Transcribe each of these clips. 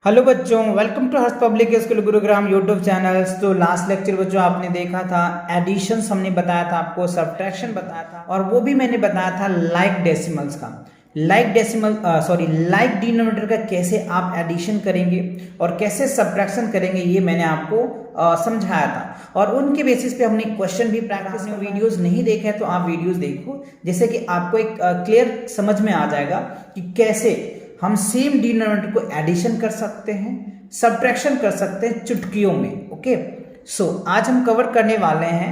Hello बच्चों, welcome to Harsh public school Gurugram YouTube channels. तो last lecture बच्चों आपने देखा था एडिशन, हमने बताया था आपको, सब्ट्रैक्शन बताया था, और वो भी मैंने बताया था लाइक डेसिमल्स का। लाइक डिनोमिनेटर का कैसे आप एडिशन करेंगे और कैसे सब्ट्रैक्शन करेंगे, ये मैंने आपको समझाया था। और उनके बेसिस पे हमने क्वेश्चन भी प्रैक्टिस में, वीडियोस नहीं देखे हैं तो आप वीडियोस देखो, जैसे कि आपको एक क्लियर समझ में आ जाएगा कि कैसे हम सेम डिनोमिनेटर को एडिशन कर सकते हैं, सब्ट्रैक्शन कर सकते हैं चुटकियों में। ओके, सो आज हम कवर करने वाले हैं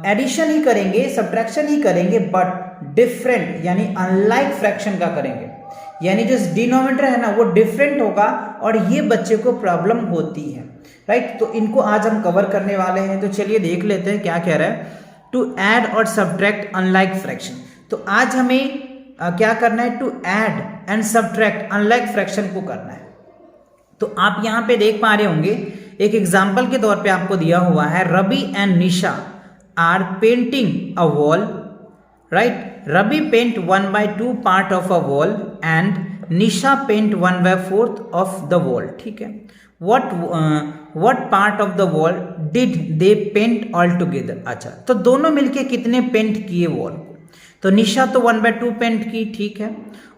एडिशन ही करेंगे, सब्ट्रैक्शन ही करेंगे, बट डिफरेंट यानी अनलाइक फ्रैक्शन का करेंगे। यानी जो डिनोमिनेटर है ना वो डिफरेंट होगा और ये बच्चे को प्रॉब्लम होती है। राइट, तो इनको आज हम कवर करने वाले हैं। तो चलिए देख लेते हैं क्या कह रहा है। टू ऐड और सब्ट्रैक्ट अनलाइक फ्रैक्शन। तो आज हमें क्या करना है, to add and subtract unlike fraction को करना है। तो आप यहां पे देख पा रहे होंगे, एक एग्जांपल के तौर पे आपको दिया हुआ है, Ravi and Nisha are painting a wall. Right, Ravi paint 1/2 part of a wall and Nisha paint 1/4 of the wall. ठीक है, what part of the wall did they paint all together. अच्छा, तो दोनों मिलके कितने पेंट किए वॉल को? तो निशा तो 1/2 पेंट की, ठीक है,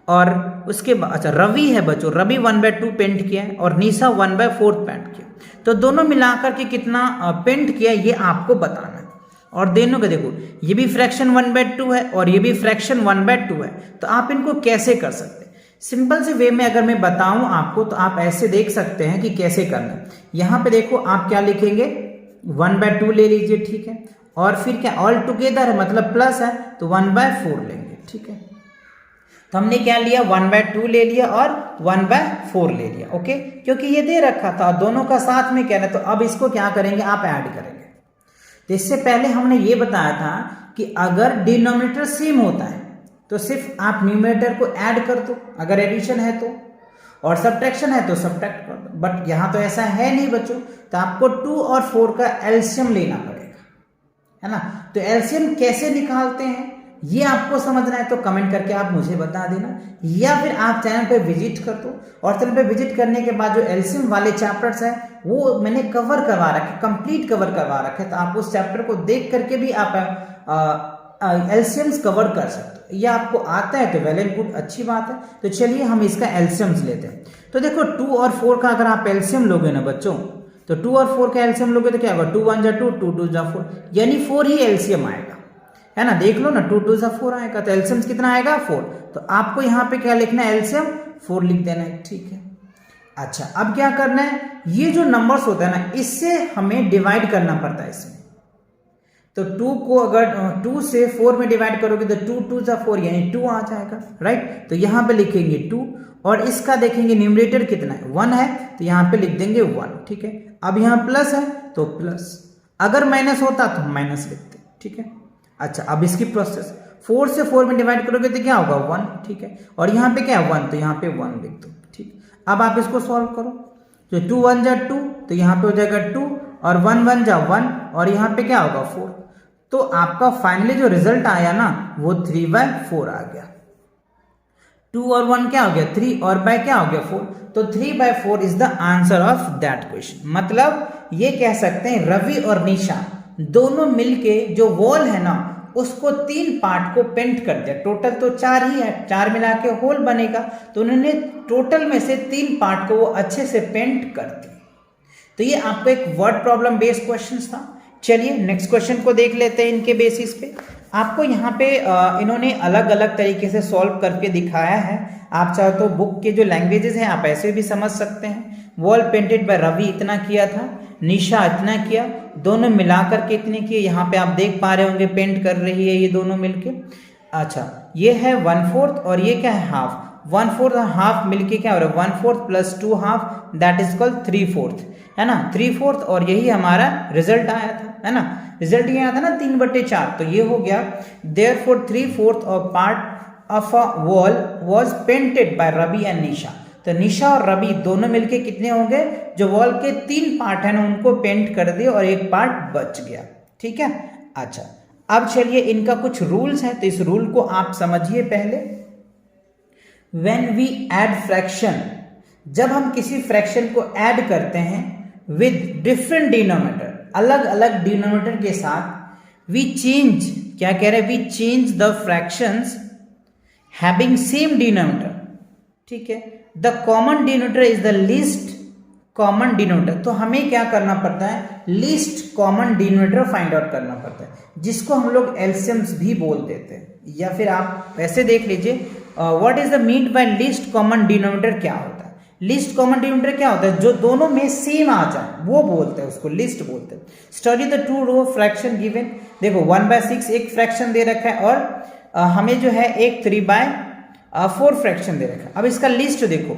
और उसके बाद अच्छा रवि है बच्चों, रवि 1/2 पेंट किया है और निशा 1/4 पेंट किया। तो दोनों मिलाकर के कितना पेंट किया ये आपको बताना है। और दोनों का देखो, ये भी फ्रैक्शन 1/2 है और ये भी फ्रैक्शन 1/2 है। तो आप इनको कैसे कर सकते हैं? सिंपल से वे में अगर मैं बताऊं आपको तो आप ऐसे देख सकते हैं कि कैसे करना है। यहां पे देखो आप क्या लिखेंगे, 1/2 ले लीजिए, ठीक है, और फिर क्या ऑल टुगेदर है मतलब प्लस है तो 1/4 लेंगे। ठीक है, तो हमने क्या लिया, 1/2 ले लिया और 1/4 ले लिया। ओके, क्योंकि ये दे रखा था, दोनों का साथ में क्या है, तो अब इसको क्या करेंगे, आप ऐड करेंगे। तो इससे पहले हमने ये बताया था कि अगर डिनोमिनेटर सेम होता है तो सिर्फ आप न्यूमरेटर को ऐड कर दो अगर एडिशन है तो, और सब्ट्रैक्शन है तो सब्ट्रैक्ट कर दो। बट यहां तो ऐसा है नहीं बच्चों, तो आपको 2 और 4 का एलसीएम लेना पड़ेगा, है ना। तो एलसीएम कैसे निकालते हैं ये आपको समझना है तो कमेंट करके आप मुझे बता देना, या फिर आप चैनल पे विजिट कर दो। और चैनल पे विजिट करने के बाद जो एलसीएम वाले चैप्टर्स हैं वो मैंने कवर करवा रखे, कंप्लीट कवर करवा रखे, तो आप उस चैप्टर को देख करके भी आप एलसीएम्स कवर कर सकते हो। ये आपको आता है तो वेल एंड गुड, अच्छी बात है। तो चलिए हम इसका एलसीएम्स लेते हैं। तो देखो 2 और 4 का अगर आप एलसीएम लोगे ना बच्चों, तो 2 और 4 का एलसीएम लोगे तो क्या होगा, 2 1 जा 2, 2 2 जा 4, यानी 4 ही एलसीएम आएगा, है ना। देख लो ना, 2 2 जा 4 आएगा, तो एलसीएम कितना आएगा, 4। तो आपको यहाँ पे क्या लिखना है, एलसीएम 4 लिख देना है, ठीक है। अच्छा, अब क्या करना है, ये जो नंबर्स होता है ना इससे हमें डिवाइड करना पड़ता है इसमें। तो 2 को अगर 2 से 4 में डिवाइड करोगे तो 2 2 जा 4 यानी 2 आ जाएगा। राइट, तो यहां पे लिखेंगे 2 और इसका देखेंगे न्यूमरेटर कितना है, 1 है, तो यहां पे लिख देंगे 1। ठीक है, अब यहां प्लस है तो प्लस, अगर माइनस होता तो माइनस लिखते। ठीक है, अच्छा अब इसकी प्रोसेस, 4 से 4 में डिवाइड करोगे तो क्या होगा, 1। ठीक है, और यहाँ पे क्या है 1, तो यहाँ पे 1 लिख दो। ठीक, अब आप इसको सॉल्व करो, तो 2 1 जा 2, तो यहाँ पे हो जाएगा 2, और 1 1 जा 1, और यहाँ पे क्या होगा 4। तो आपका फाइनली जो रिजल्ट आया ना वो 3/4 आ गया। 2 और 1 क्या हो गया, 3, और बाय क्या हो गया 4। तो 3/4 is the answer of that question. मतलब ये कह सकते हैं रवि और निशा दोनों मिलके जो वॉल है ना उसको 3 पार्ट को पेंट कर दिया। टोटल तो 4 ही है, 4 मिला के होल बनेगा, तो उन्होंने टोटल में से 3 पार्ट को वो अच्छे से पेंट कर दिए। तो ये आपको एक वर्ड प्रॉब्लम बेस्ड क्वेश्चन था। चलिए नेक्स्ट क्वेश्चन को देख लेते हैं। इनके बेसिस पे आपको यहाँ पे इन्होंने अलग अलग तरीके से सॉल्व करके दिखाया है। आप चाहो तो बुक के जो लैंग्वेजेस हैं आप ऐसे भी समझ सकते हैं। वॉल पेंटेड बाय रवि इतना किया था, निशा इतना किया, दोनों मिलाकर के इतने किए। यहाँ पे आप देख पा रहे होंगे पेंट कर रही है ये दोनों मिलके। अच्छा, ये है 1/4 और ये क्या है, हाफ। 1/4 और हाफ मिलके क्या हो रहा है, 1/4 plus 2 half, that is called 3/4, है ना, 3/4। और यही हमारा रिजल्ट आया था, है ना। रिजल्ट ये आया था ना 3/4, तो ये हो गया therefore 3/4 of part of a wall was painted by Ravi and Nisha. तो निशा और रवि दोनों मिलके कितने होंगे, जो वॉल के 3 पार्ट है ना उनको पेंट कर दिए और एक पार्ट बच गया। ठीक है, अच्छा अब चलिए इनका कुछ रूल्स है, तो इस रूल को आप समझिए पहले। व्हेन वी ऐड फ्रैक्शन जब हम किसी फ्रैक्शन को ऐड करते हैं विद डिफरेंट डिनोमिनेटर, अलग अलग डिनोमिनेटर के साथ, वी चेंज, क्या कह रहे हैं, we change the fractions having same denominator, ठीक है। The common denominator is the least common denominator. तो हमें क्या करना पड़ता है, least common denominator find out करना पड़ता है, जिसको हम लोग एलसीएम्स भी बोल देते हैं, या फिर आप वैसे देख लीजिए what is the mean by least common denominator क्या होता है। लीस्ट कॉमन डिनोमिनेटर क्या होता है, जो दोनों में सेम आ जाए वो बोलते हैं, उसको लिस्ट बोलते हैं। Study the two row fraction given, देखो 1/6 एक फ्रैक्शन दे रखा है और हमें जो है एक 3/4 फ्रैक्शन दे रखा है। अब इसका लिस्ट देखो,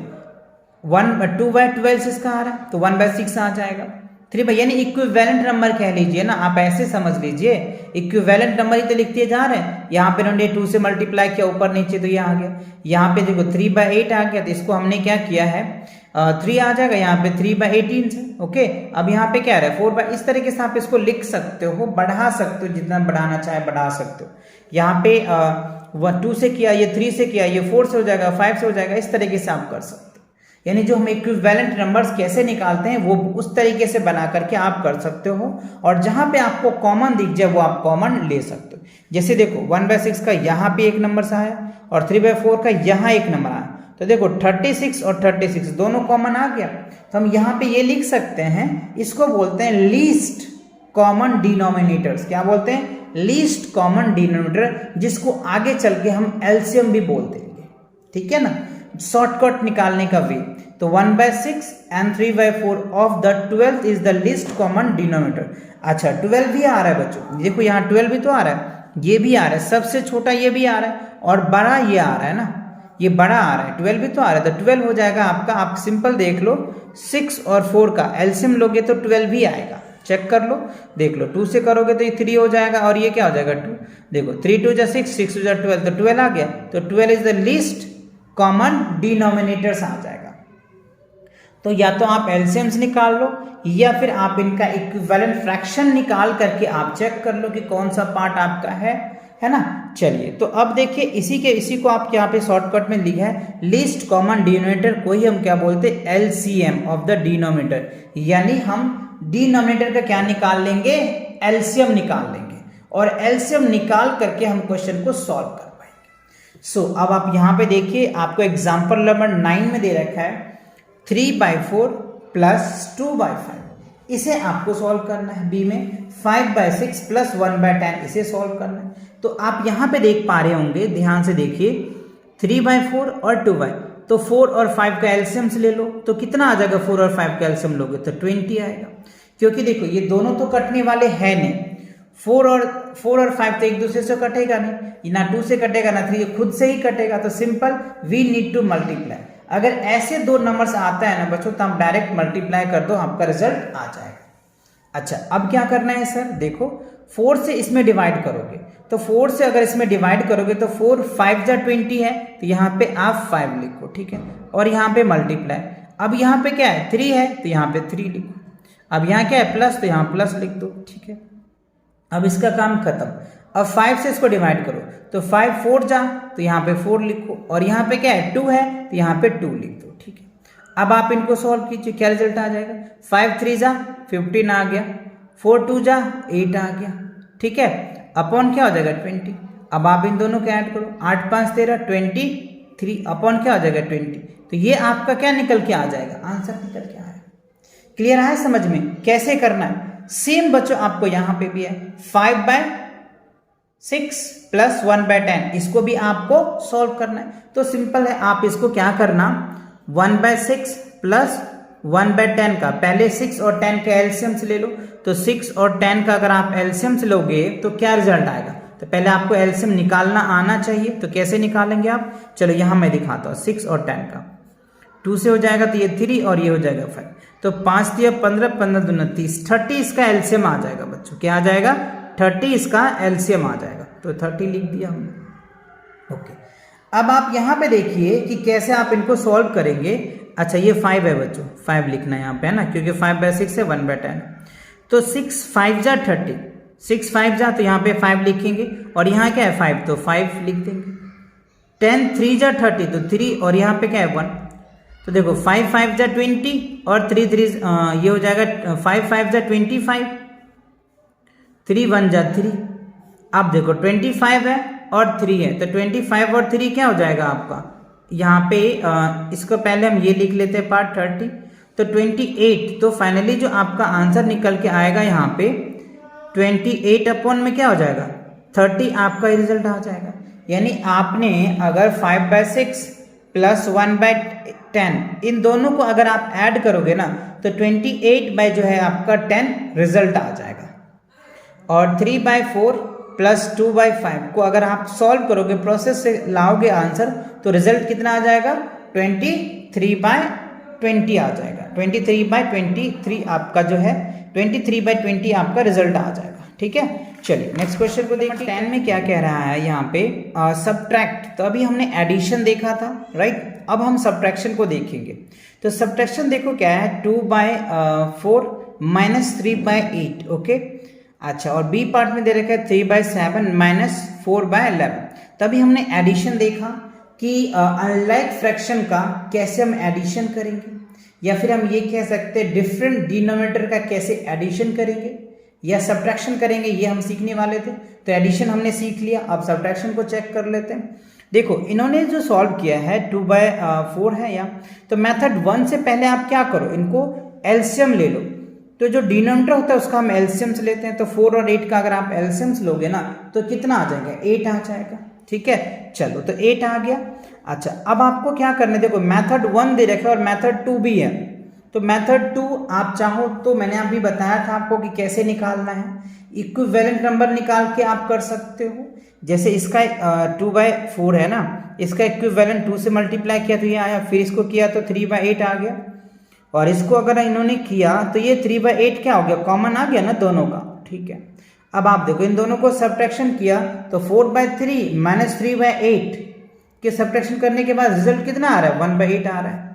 2/12 इसका आ रहा है, तो 1/6 आ जाएगा। 3 यानी इक्विवेलेंट नंबर कह लीजिए ना, आप ऐसे समझ लीजिए, इक्विवेलेंट नंबर ही तो लिखते जा रहे हैं। यहाँ पे हमने 2 से मल्टीप्लाई किया ऊपर नीचे, तो ये आ गया। यहाँ पे देखो 3/8 आ गया, तो इसको हमने क्या किया है 3 आ जाएगा, यहाँ पे 3/18 से, ओके। अब यहाँ पे क्या आ रहा है 4, इस तरीके से आप इसको लिख सकते हो, बढ़ा सकते हो, जितना बढ़ाना चाहे बढ़ा सकते हो। यहाँ पे 2 से किया, ये 3 से किया, ये 4 से हो जाएगा, 5 से हो जाएगा, इस तरीके से आप कर सकते हो। यानी जो हम इक्विवेलेंट नंबर्स कैसे निकालते हैं वो उस तरीके से बना करके आप कर सकते हो, और जहां पे आपको कॉमन दिख जाए वो आप कॉमन ले सकते हो। जैसे देखो 1/6 का यहाँ पे एक नंबर से आया और 3/4 का यहाँ एक नंबर आया, तो देखो 36 और 36 दोनों कॉमन आ गया। तो हम यहाँ पे ये लिख सकते हैं, इसको बोलते हैं लीस्ट कॉमन डिनोमिनेटर्स। क्या बोलते हैं, लीस्ट कॉमन डिनोमिनेटर, जिसको आगे चल के हम एलसीएम भी बोल देंगे, ठीक है ना, शॉर्टकट निकालने का वे। तो 1/6 and 3/4 of the 12th is the least common denominator. अच्छा 12 भी आ रहा है बच्चों, देखो यहाँ 12 भी तो आ रहा है, ये भी आ रहा है, सबसे छोटा ये भी आ रहा है और बड़ा ये आ रहा है ना, ये बड़ा आ रहा है, 12 भी तो आ रहा है। तो 12 हो जाएगा आपका, आप सिंपल देख लो 6 और 4 का एलसीएम लोगे तो 12 भी आएगा, चेक कर लो, देख लो। 2 से करोगे तो ये 3 हो जाएगा और ये क्या हो जाएगा 2। देखो 3 2 6, 6 2 12, तो 12 आ गया। तो 12 is the least common denominators आ जाएगा। तो या तो आप एलसीएम्स निकाल लो, या फिर आप इनका इक्विवेलेंट फ्रैक्शन निकाल करके आप चेक कर लो कि कौन सा पार्ट आपका है ना। चलिए तो अब देखिए इसी को आप यहाँ पे शॉर्टकट में लिखा है लीस्ट कॉमन डिनोमिनेटर को ही हम क्या बोलते हैं, एलसीएम ऑफ द डिनोमिनेटर। यानी हम डिनोमिनेटर का क्या निकाल लेंगे, एलसीएम निकाल लेंगे, और एलसीएम निकाल करके हम क्वेश्चन को सॉल्व कर पाएंगे। सो अब आप यहाँ पे देखिए, आपको एग्जाम्पल नंबर 9 में दे रखा है 3/4 प्लस 2/5, इसे आपको सॉल्व करना है। बी में 5/6 प्लस 1/10, इसे सॉल्व करना है। तो आप यहाँ पे देख पा रहे होंगे, ध्यान से देखिए 3/4 और 2/5, तो 4 और 5 का एलसीएम ले लो, तो कितना आ जाएगा, 4 और 5 का एलसीएम लोगे तो 20 आएगा। क्योंकि देखो ये दोनों तो कटने वाले हैं नहीं, 4 और 5 तो एक दूसरे से कटेगा नहीं, ना 2 से कटेगा ना 3, खुद से ही कटेगा। तो simple we need to multiply. अगर ऐसे दो नंबर्स आता है ना बच्चों, तो आप डायरेक्ट मल्टीप्लाई कर दो, आपका रिजल्ट आ जाएगा। अच्छा अब क्या करना है सर, देखो 4 से इसमें डिवाइड करोगे, तो 4 से अगर इसमें डिवाइड करोगे तो 4 5 जा 20 है, तो यहाँ पे आप 5 लिखो, ठीक है, और यहाँ पे मल्टीप्लाई। अब यहाँ पे क्या है 3 है, तो यहाँ पे 3 लिखो। अब यहाँ क्या है प्लस, तो यहाँ प्लस लिख दो, ठीक है। अब इसका काम खत्म। अब 5 से इसको डिवाइड करो, तो 5 4 जा, तो यहाँ पे 4 लिखो, और यहाँ पे क्या है 2 है, तो यहाँ पे 2 लिख दो, ठीक है। अब आप इनको सॉल्व कीजिए, क्या रिजल्ट आ जाएगा, 5 3 जा 15 आ गया, 4 2 जा 8 आ गया, ठीक है, अपॉन क्या हो जाएगा 20। अब आप इन दोनों को ऐड करो, 8 5 13 23, अपॉन क्या हो जाएगा 20। तो ये आपका क्या निकल के आ जाएगा, आंसर निकल के आएगा। क्लियर है समझ में कैसे करना है। सेम बच्चों आपको यहाँ पे भी है 5/6 प्लस 1/10, इसको भी आपको सॉल्व करना है। तो सिंपल है, आप इसको क्या करना, 1/6 प्लस 1/10 का, पहले 6 और 10 का एलसीएम ले लो। तो 6 और 10 का अगर आप एलसीएम लोगे तो क्या रिजल्ट आएगा, तो पहले आपको एलसीएम निकालना आना चाहिए। तो कैसे निकालेंगे आप, चलो यहां मैं दिखाता हूं। 6 और 10 का 2 से हो जाएगा, तो ये 3 और ये हो जाएगा 5, तो 5 3 15, 15 दूना 30, 30 इसका एलसीएम आ जाएगा बच्चों। क्या आ जाएगा, 30 इसका एलसीएम आ जाएगा। तो 30 लिख दिया हमने, ओके। अब आप यहाँ पे देखिए कि कैसे आप इनको सॉल्व करेंगे। अच्छा ये 5 है बच्चों, 5 लिखना है यहाँ पे, है ना, क्योंकि 5/6 है 1/10। तो 6 5 जा 30, 6 5 जा, तो यहाँ पे 5 लिखेंगे, और यहाँ क्या है 5, तो 5 लिख देंगे। 10 3 जा 30, तो 3, और यहाँ पे क्या है 1, तो देखो 5 5 जा 20 और 3 3 ये हो जाएगा 5 5 जा 25, 3 1 जा 3। अब देखो 25 है और 3 है, तो 25 और 3 क्या हो जाएगा आपका यहाँ पे इसको पहले हम ये लिख लेते हैं पार्ट 30, तो 28। तो फाइनली जो आपका आंसर निकल के आएगा यहाँ पे 28 अपॉन में क्या हो जाएगा 30 आपका रिजल्ट आ जाएगा। यानी आपने अगर 5/6 प्लस 1/10 इन दोनों को अगर आप ऐड करोगे ना तो 28 बाय जो है आपका 10 रिजल्ट आ जाएगा। और 3/4 प्लस 2/5 को अगर आप सॉल्व करोगे, प्रोसेस से लाओगे आंसर, तो रिजल्ट कितना आ जाएगा 23/20 आ जाएगा। 23/23 आपका जो है 23/20 आपका रिजल्ट आ जाएगा। ठीक है, चलिए नेक्स्ट क्वेश्चन को देखिए। 10 में क्या कह रहा है यहाँ पे सब्ट्रैक्ट। तो अभी हमने एडिशन देखा था, राइट। अब हम सब्ट्रैक्शन को देखेंगे। तो सब्ट्रैक्शन देखो क्या है 2/4 माइनस 3/8। ओके, अच्छा, और बी पार्ट में दे रखा है 3/7 माइनस 4/11। तभी हमने एडिशन देखा कि अनलाइक फ्रैक्शन का कैसे हम एडिशन करेंगे, या फिर हम ये कह सकते हैं डिफरेंट डिनोमिनेटर का कैसे एडिशन करेंगे या सब्ट्रैक्शन करेंगे, ये हम सीखने वाले थे। तो एडिशन हमने सीख लिया, अब सब्ट्रैक्शन को चेक कर लेते हैं। देखो इन्होंने जो सॉल्व किया है 2/4 है या, तो मेथड 1 से पहले आप क्या करो, इनको एलसीएम ले लो। तो जो डिनोमिनेटर होता है उसका हम एलसीएम्स लेते हैं। तो 4 और 8 का अगर आप एलसीएम्स लोगे ना तो कितना आ जाएगा 8 आ जाएगा। ठीक है, चलो तो 8 आ गया। अच्छा, अब आपको क्या करना है, देखो मेथड 1 दे रखा है और मेथड 2 भी है। तो मेथड 2 आप चाहो तो मैंने अभी बताया था आपको कि कैसे निकालना है। इक्विवेलेंट नंबर निकाल के आप कर सकते हो। जैसे इसका 2/4 है ना, इसका इक्विवेलेंट 2 से मल्टीप्लाई किया तो ये आया, फिर इसको किया तो 3/8 आ गया, और इसको अगर इन्होंने किया तो ये 3/8 क्या हो गया, कॉमन आ गया ना दोनों का। ठीक है, अब आप देखो इन दोनों को सब्ट्रैक्शन किया तो 4/3 माइनस 3/8 के सब्ट्रैक्शन करने के बाद रिजल्ट कितना आ रहा है 1/8 आ रहा है।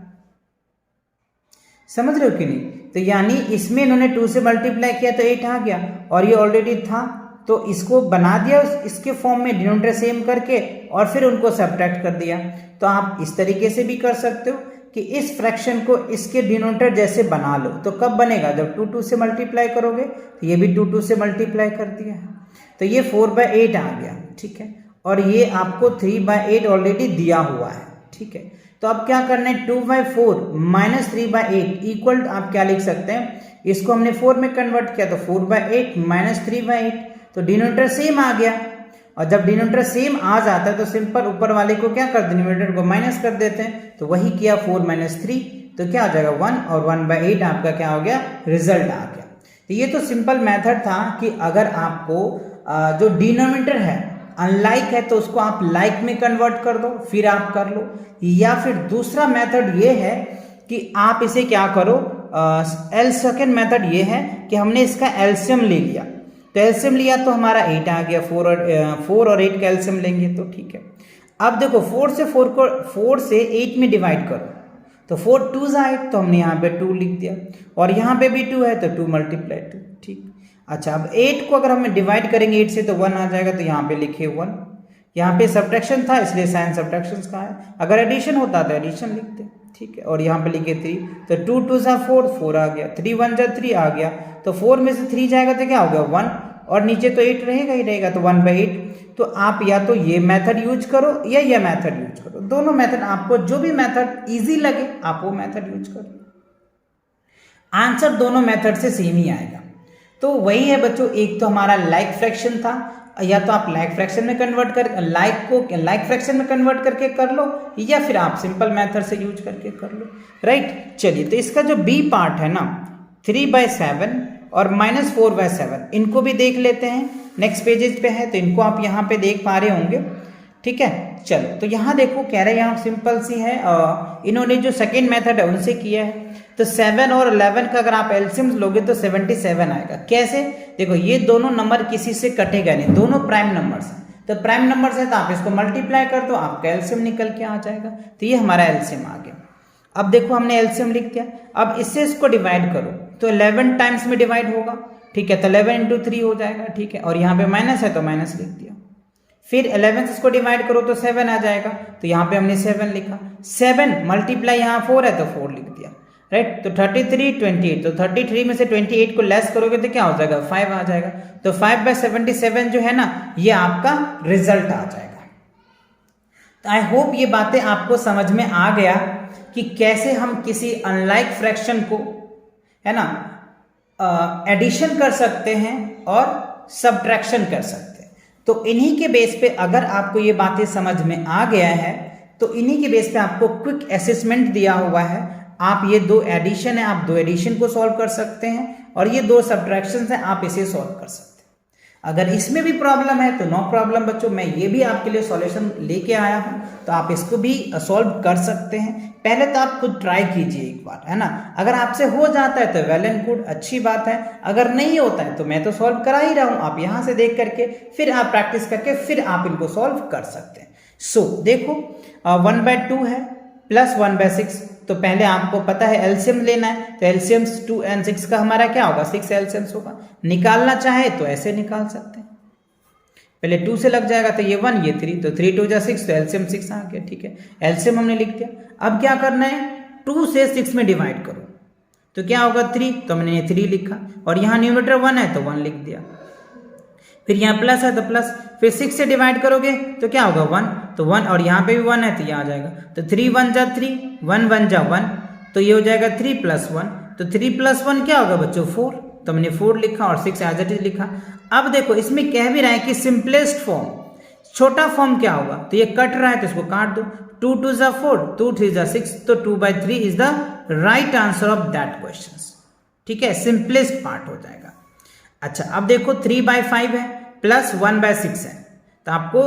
समझ रहे हो कि नहीं। तो यानी इसमें इन्होंने 2 से मल्टीप्लाई किया तो 8 आ गया, और ये ऑलरेडी था तो इसको बना दिया इसके फॉर्म में डिनोमिनेटर सेम करके, और फिर उनको सब्ट्रैक्ट कर दिया। तो आप इस तरीके से भी कर सकते हो कि इस फ्रैक्शन को इसके डिनोमिनेटर जैसे बना लो। तो कब बनेगा, जब 2 से मल्टीप्लाई करोगे, तो ये भी 2 से मल्टीप्लाई कर दिया है, तो ये 4/8 आ गया। ठीक है, और ये आपको 3/8 ऑलरेडी दिया हुआ है। ठीक है, तो अब क्या करना है 2/4 माइनस 3/8 इक्वल आप क्या लिख सकते हैं, इसको हमने 4 में कन्वर्ट किया तो 4/8 माइनस 3/8, तो डिनोमिनेटर सेम आ गया। और जब डिनोमिनेटर सेम आ जाता है तो सिंपल ऊपर वाले को क्या कर देते, डिनोमिनेटर को माइनस कर देते हैं। तो वही किया 4 - 3, तो क्या हो जाएगा 1, और 1/8 आपका क्या हो गया, रिजल्ट आ गया। तो ये तो सिंपल मेथड था कि अगर आपको जो डिनोमिनेटर है अनलाइक है तो उसको आप लाइक में कन्वर्ट कर दो, फिर आप कर लो। या फिर दूसरा मेथड ये है कि आप इसे क्या करो, सेकंड मेथड ये है कि हमने इसका एलसीएम ले लिया। तो एलसीएम लिया तो हमारा 8 आ गया, 4 और 8 का एलसीएम लेंगे तो ठीक है। अब देखो 4 से 8 में डिवाइड करो, तो 4 2 8, तो हमने यहाँ पे 2 लिख दिया, और यहाँ पे भी 2 है तो 2 × 2। ठीक, अच्छा, अब 8 को अगर हम डिवाइड करेंगे 8 से तो 1 आ जाएगा, तो यहाँ पे लिखे 1। यहाँ पे सब्ट्रैक्शन था इसलिए साइन सब्ट्रैक्शन का है, अगर एडिशन होता तो एडिशन लिखते। ठीक है, और यहाँ पे लिखे 3, तो 2 2 4 आ गया, 3 1 3 आ गया, तो 4 में से 3 जाएगा तो क्या हो गया 1, और नीचे तो 8 रहेगा ही रहेगा, तो 1/8। तो आप या तो ये मेथड यूज करो या ये मेथड यूज करो, दोनों मेथड आपको जो भी मेथड इजी लगे आप वो मेथड यूज करो, आंसर दोनों मेथड से सेम ही आएगा। तो वही है बच्चों, एक तो हमारा लाइक फ्रैक्शन था, या तो आप लाइक फ्रैक्शन में कन्वर्ट कर लाइक फ्रैक्शन में कन्वर्ट करके कर लो, या फिर आप सिंपल मेथड से यूज करके कर लो, राइट। चलिए, तो इसका जो बी पार्ट है ना 3/7 और -4/7 इनको भी देख लेते हैं, नेक्स्ट पेजेस पे है तो इनको आप यहाँ पे देख पा रहे होंगे। ठीक है, चलो, तो यहाँ देखो कह रहे हैं यहाँ सिंपल सी है, इन्होंने जो सेकेंड मेथड है उनसे किया है। तो 7 और 11 का अगर आप एलसीएम लोगे तो 77 आएगा। कैसे, देखो ये दोनों नंबर किसी से कटेगा नहीं, दोनों प्राइम नंबर्स हैं, तो प्राइम नंबर्स है तो आप इसको मल्टीप्लाई कर दो, आपका एलसीएम निकल के आ जाएगा। तो ये हमारा एलसीएम आ गया। अब देखो हमने एलसीएम लिख दिया, अब इससे इसको डिवाइड करो तो 11 टाइम्स में डिवाइड होगा। ठीक है, तो 11 × 3 हो जाएगा। ठीक है, और यहाँ पे माइनस है तो माइनस लिख दिया, फिर 11 से इसको डिवाइड करो तो 7 आ जाएगा, तो यहाँ पे हमने 7 लिखा। 7 मल्टीप्लाई यहाँ 4 है तो 4 लिख दिया, राइट। तो 33 28, तो 33 में से 28 को लेस करोगे तो क्या हो जाएगा 5 आ जाएगा। तो 5/77 जो है ना ये आपका रिजल्ट आ जाएगा। तो आई होप ये बातें आपको समझ में आ गया कि कैसे हम किसी अनलाइक फ्रैक्शन को है ना एडिशन कर सकते हैं और सब्ट्रैक्शन कर सकते हैं। तो इन्हीं के बेस पे अगर आपको ये बातें समझ में आ गया है तो इन्हीं के बेस पे आपको क्विक असेसमेंट दिया हुआ है। आप ये 2 एडिशन है, आप 2 एडिशन को सॉल्व कर सकते हैं और ये 2 सब्ट्रैक्शन है, आप इसे सॉल्व कर सकते हैं। अगर इसमें भी प्रॉब्लम है तो नो प्रॉब्लम बच्चों, मैं ये भी आपके लिए सॉल्यूशन लेके आया हूं, तो आप इसको भी सॉल्व कर सकते हैं। पहले तो आप खुद ट्राई कीजिए एक बार, है ना। अगर आपसे हो जाता है तो वेल एंड गुड, अच्छी बात है। अगर नहीं होता है तो मैं तो सॉल्व करा ही रहा हूं, आप यहां से देख करके फिर आप प्रैक्टिस करके फिर आप इनको सॉल्व कर सकते हैं। सो देखो 1/2 है प्लस 1/6, तो पहले आपको पता है एलसीएम लेना है, तो एलसीएम 2 and 6 का हमारा क्या होगा 6 एलसीएम होगा। निकालना चाहे तो ऐसे निकाल सकते हैं, पहले 2 से लग जाएगा तो ये 1 ये 3, तो 3 2 6, तो एलसीएम 6 आ गया, ठीक है। एलसीएम हमने लिख दिया। अब क्या करना है 2 से 6 में डिवाइड करो तो क्या होगा 3, तो हमने 3 लिखा और यहाँ न्यूमरेटर 1 है तो 1 लिख दिया। फिर यहाँ प्लस है तो प्लस, फिर 6 से डिवाइड करोगे तो क्या होगा 1, तो 1 और यहाँ पे भी 1 है तो यहाँ आ जाएगा। तो 3 1 जा 3, 1 1 जा 1, तो ये हो जाएगा 3 + 1, तो 3 + 1 क्या होगा बच्चों 4, तो हमने 4 लिखा और 6 एज इट इज लिखा। अब देखो इसमें कह भी रहा है कि सिंपलेस्ट फॉर्म, छोटा फॉर्म क्या होगा, तो ये कट रहा है तो इसको काट दो। 2 2 जा 4, 2 3 जा 6, तो 2/3 is the right answer of that question, ठीक है। सिंपलेस्ट पार्ट हो जाएगा। अच्छा अब देखो 3/5 है प्लस 1/6 है, तो आपको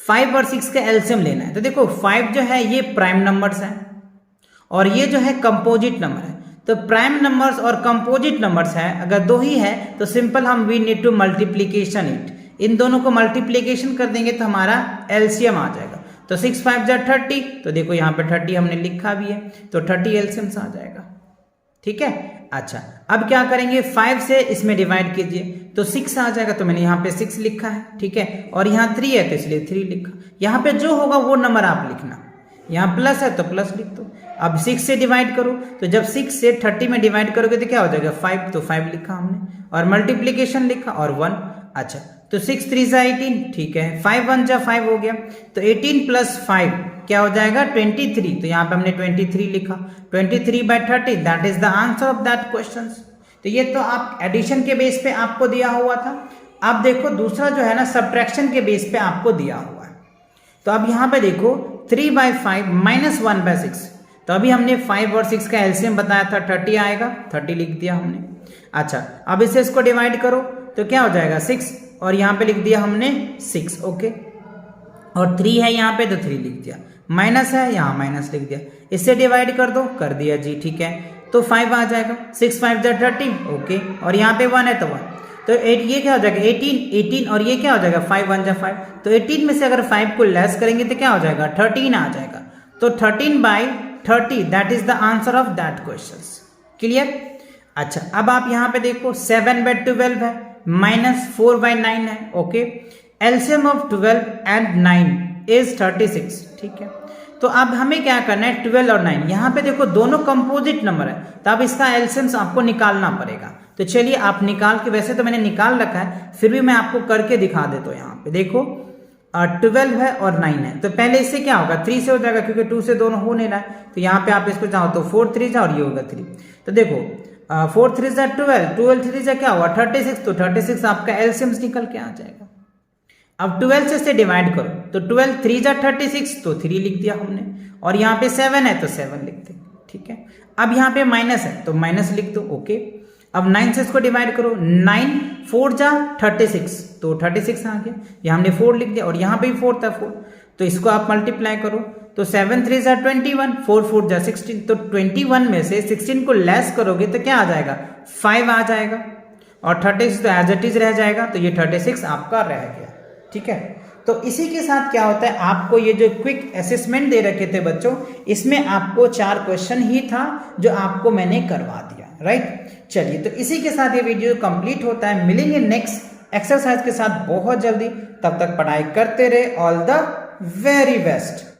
5 और 6 का एलसीएम लेना है। तो देखो 5 जो है ये प्राइम नंबर्स है और ये जो है कंपोजिट नंबर है। तो प्राइम नंबर्स और कंपोजिट नंबर्स है, अगर 2 ही है तो सिंपल हम we need to multiplication it, इन दोनों को मल्टीप्लीकेशन कर देंगे तो हमारा एलसीएम आ जाएगा। तो 6 5 जा 30, तो देखो यहाँ पे 30 हमने लिखा भी है, तो 30 एलसीएम आ जाएगा, ठीक है। अच्छा अब क्या करेंगे 5 से इसमें डिवाइड कीजिए तो 6 आ जाएगा, तो मैंने यहाँ पे 6 लिखा है, ठीक है। और यहाँ 3 है तो इसलिए 3 लिखा। यहाँ पे जो होगा वो नंबर आप लिखना, यहाँ प्लस है तो प्लस लिख दो। अब 6 से डिवाइड करो, तो जब 6 से 30 में डिवाइड करोगे तो क्या हो जाएगा 5, तो 5 लिखा हमने और मल्टीप्लीकेशन लिखा और 1। अच्छा तो 6 3 जा 18, ठीक है। 5 1 जा 5 हो गया, तो 18 + 5 क्या हो जाएगा 23, तो यहाँ पे हमने 23 लिखा। 23/30 that is the answer of that question. तो ये तो आप एडिशन के बेस पे आपको दिया हुआ था। अब देखो दूसरा जो है ना सब्ट्रैक्शन के बेस पे आपको दिया हुआ है। तो अब यहाँ पे देखो 3/5 - 1/6, तो अभी हमने 5 और 6 का एलसीएम बताया था 30 आएगा, 30 लिख दिया हमने। अच्छा अब इसे इसको डिवाइड करो तो क्या हो जाएगा 6 और यहाँ पे लिख दिया हमने 6, ओके। और 3 है यहाँ पे तो 3 लिख दिया, माइनस है यहाँ माइनस लिख दिया। इससे डिवाइड कर दो, कर दिया जी, ठीक है। तो 5 आ जाएगा, 6 5 जा 30, ओके। और यहाँ पे 1 है तो 1, तो 8 ये क्या हो जाएगा 18 और ये क्या हो जाएगा 5 1 जा 5, तो 18 में से अगर 5 को लेस करेंगे तो क्या हो जाएगा 13 आ जाएगा। तो 13/30 that is the answer of that question, clear. अच्छा अब आप यहाँ पे देखो 7/12 है -4/9 है, okay. LCM of 12 and 9 is 36, ठीक है। तो अब हमें क्या करना है 12 और 9, यहाँ पे देखो दोनों कंपोजिट नंबर है, तो अब इसका एलसीएम आपको निकालना पड़ेगा। तो चलिए आप निकाल के, वैसे तो मैंने निकाल रखा है फिर भी मैं आपको करके दिखा देता हूँ। यहाँ पे देखो 12 है और 9 है, तो पहले इससे क्या होगा 3 से हो जाएगा क्योंकि 2 से दोनों हो नहीं रहा है। तो यहाँ पे आप इसको चाहो तो 4 3 जा और ये होगा 3, तो देखो 4 3 जा 12, 12 3 जा क्या हुआ 36, तो 36 आपका एलसीएम निकल के आ जाएगा। अब 12 से इसे डिवाइड करो, तो 12 3 जा 36, तो 3 लिख दिया हमने। और यहाँ पे 7 है तो 7 लिखते, ठीक है। अब यहाँ पे माइनस है तो माइनस लिख दो, ओके। अब 9 से इसको डिवाइड करो, 9 4 जा 36, तो 36 आ गया। यहाँ हमने 4 लिख दिया और यहाँ पे भी 4 था 4, तो इसको आप मल्टीप्लाई करो, तो 7 3 जा 21, 4 4 जा 16, तो 21 में से 16 को लेस करोगे तो क्या आ जाएगा 5 आ जाएगा और 36 तो एज इट इज रह जाएगा, तो ये 36 आपका रह गया, ठीक है। तो इसी के साथ क्या होता है, आपको ये जो क्विक असेसमेंट दे रखे थे बच्चों, इसमें आपको 4 क्वेश्चन ही था जो आपको मैंने करवा दिया, राइट। चलिए तो इसी के साथ ये वीडियो कंप्लीट होता है। मिलेंगे नेक्स्ट एक्सरसाइज के साथ बहुत जल्दी। तब तक पढ़ाई करते रहे। All the very best.